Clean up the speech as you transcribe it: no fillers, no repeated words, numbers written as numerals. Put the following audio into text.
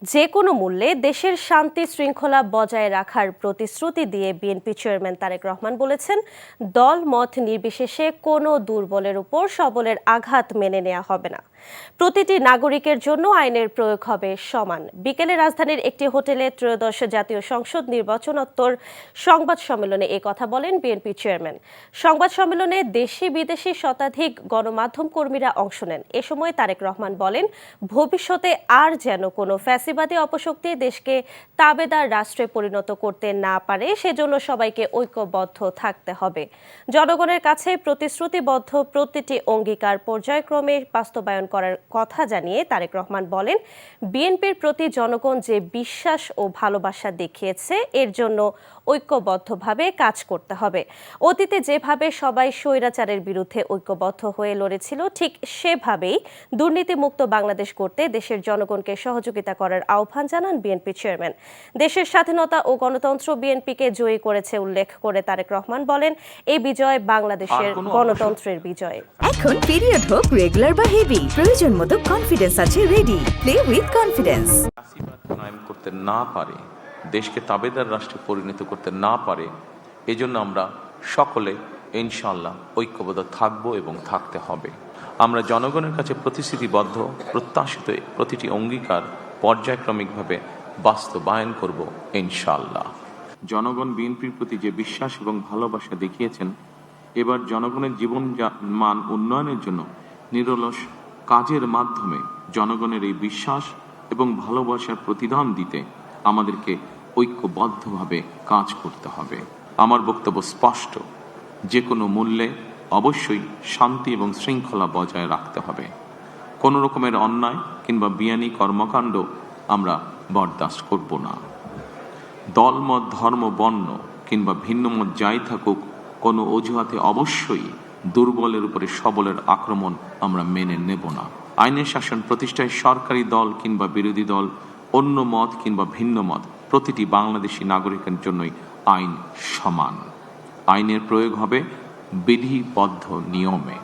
যে কোনো মূল্যে দেশের শান্তি শৃঙ্খলা বজায় রাখার প্রতিশ্রুতি দিয়ে বিএনপি চেয়ারম্যান তারেক রহমান বলেছেন, দল মত নির্বিশেষে কোনো দুর্বলের উপর সবলের আঘাত মেনে নেওয়া হবে না। প্রতিটি নাগরিকের জন্য আইনের প্রয়োগ হবে সমান। বিকেলে রাজধানীর একটি হোটেলে ত্রয়োদশ জাতীয় সংসদ নির্বাচনোত্তর সংবাদ সম্মেলনে এ কথা বলেন বিএনপি চেয়ারম্যান। সংবাদ সম্মেলনে দেশি বিদেশি শতাধিক গণমাধ্যম কর্মীরা অংশ নেন। এ সময় তারেক রহমান বলেন, ভবিষ্যতে আর যেন কোনো ফ্যাসিবাদী অপশক্তি দেশকে তাবেদার রাষ্ট্রে পরিণত করতে না পারে, সেজন্য সবাইকে ঐক্যবদ্ধ থাকতে হবে। জনগণের কাছে প্রতিশ্রুতিবদ্ধ প্রতিটি অঙ্গীকার পর্যায়ক্রমে বাস্তবায়ন করার কথা জানিয়ে তারেক রহমান বলেন, বিএনপির প্রতি জনগণ যে বিশ্বাস ও ভালোবাসা দেখিয়েছে, এর জন্য ঐক্যবদ্ধভাবে কাজ করতে হবে। অতীতে যেভাবে সবাই স্বৈরাচারের বিরুদ্ধে ঐক্যবদ্ধ হয়ে লড়েছিল, ঠিক সেভাবেই দুর্নীতিমুক্ত বাংলাদেশ করতে দেশের জনগণকে সহযোগিতা করার আহ্বান জানান বিএনপি চেয়ারম্যান। দেশের স্বাধীনতা ও গণতন্ত্র বিএনপিকে জয়ী করেছে উল্লেখ করে তারেক রহমান বলেন, এই বিজয় বাংলাদেশের গণতন্ত্রের বিজয়। এখন পিরিয়ড হোক রেগুলার বা হেভি, প্রয়োজন মতো কনফিডেন্স আছে রেডি। Play with confidence. করতে না পারে, দেশকে তাবেদার রাষ্ট্রে পরিণত করতে না পারে, এজন্য আমরা সকলে ইনশাআল্লাহ ঐক্যবদ্ধ থাকব এবং থাকতে হবে। আমরা জনগণের কাছে প্রতিশ্রুতিবদ্ধ, প্রত্যাশিত প্রতিটি অঙ্গীকার পর্যায়ক্রমিকভাবে বাস্তবায়ন করব ইনশাআল্লাহ। জনগণ বিএনপির প্রতি যে বিশ্বাস এবং ভালোবাসা দেখিয়েছেন, এবার জনগণের জীবন মান উন্নয়নের জন্য নিরলস কাজের মাধ্যমে জনগণের এই বিশ্বাস এবং ভালোবাসার প্রতিদান দিতে আমাদেরকে ঐক্যবদ্ধভাবে কাজ করতে হবে। আমার বক্তব্য স্পষ্ট, যে কোনো মূল্যে অবশ্যই শান্তি এবং শৃঙ্খলা বজায় রাখতে হবে। কোনো রকমের অন্যায় কিংবা বিয়ানি কর্মকাণ্ড আমরা বরদাস্ত করব না। দলমত, ধর্ম, বর্ণ কিংবা ভিন্নমত যাই থাকুক, কোনো অজুহাতে অবশ্যই দুর্বলের উপরে সবলের আক্রমণ আমরা মেনে নেব না। আইনের শাসন প্রতিষ্ঠায় সরকারি দল কিংবা বিরোধী দল, অন্য মত কিংবা ভিন্ন মত, প্রতিটি বাংলাদেশি নাগরিকের জন্যই আইন সমান। আইনের প্রয়োগ হবে বিধিবদ্ধ নিয়মে।